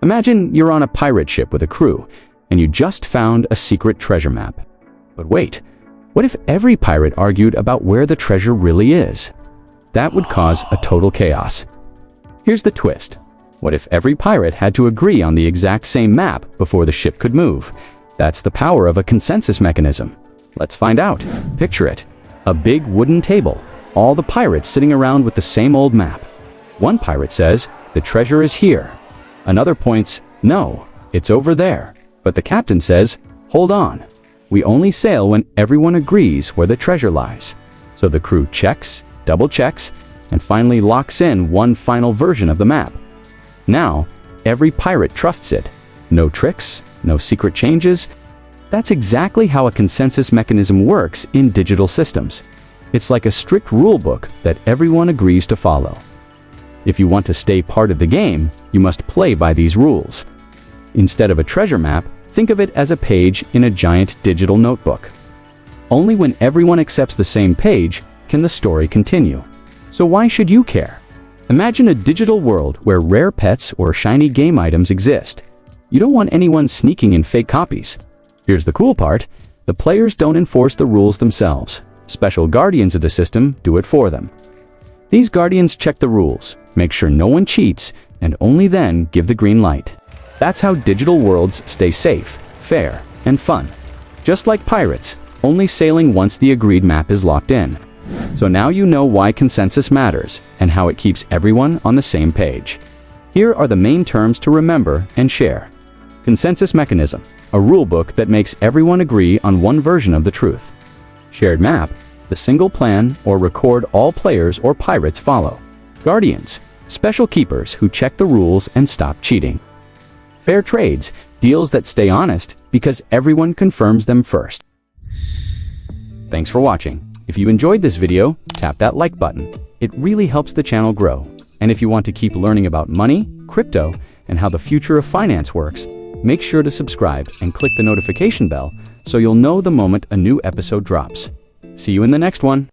Imagine you're on a pirate ship with a crew, and you just found a secret treasure map. But wait, what if every pirate argued about where the treasure really is? That would cause a total chaos. Here's the twist. What if every pirate had to agree on the exact same map before the ship could move? That's the power of a consensus mechanism. Let's find out. Picture it. A big wooden table. All the pirates sitting around with the same old map. One pirate says, "The treasure is here." Another points, "No, it's over there." But the captain says, "Hold on. We only sail when everyone agrees where the treasure lies." So the crew checks, double checks, and finally locks in one final version of the map. Now, every pirate trusts it. No tricks, no secret changes. That's exactly how a consensus mechanism works in digital systems. It's like a strict rulebook that everyone agrees to follow. If you want to stay part of the game, you must play by these rules. Instead of a treasure map, think of it as a page in a giant digital notebook. Only when everyone accepts the same page can the story continue. So why should you care? Imagine a digital world where rare pets or shiny game items exist. You don't want anyone sneaking in fake copies. Here's the cool part. The players don't enforce the rules themselves. Special guardians of the system do it for them. These guardians check the rules, make sure no one cheats, and only then give the green light. That's how digital worlds stay safe, fair, and fun. Just like pirates, only sailing once the agreed map is locked in. So now you know why consensus matters and how it keeps everyone on the same page. Here are the main terms to remember and share. Consensus mechanism, a rulebook that makes everyone agree on one version of the truth. Shared map, the single plan or record all players or pirates follow. Guardians, special keepers who check the rules and stop cheating. Fair trades, deals that stay honest because everyone confirms them first. Thanks for watching. If you enjoyed this video, tap that like button. It really helps the channel grow. And if you want to keep learning about money, crypto, and how the future of finance works, make sure to subscribe and click the notification bell so you'll know the moment a new episode drops. See you in the next one.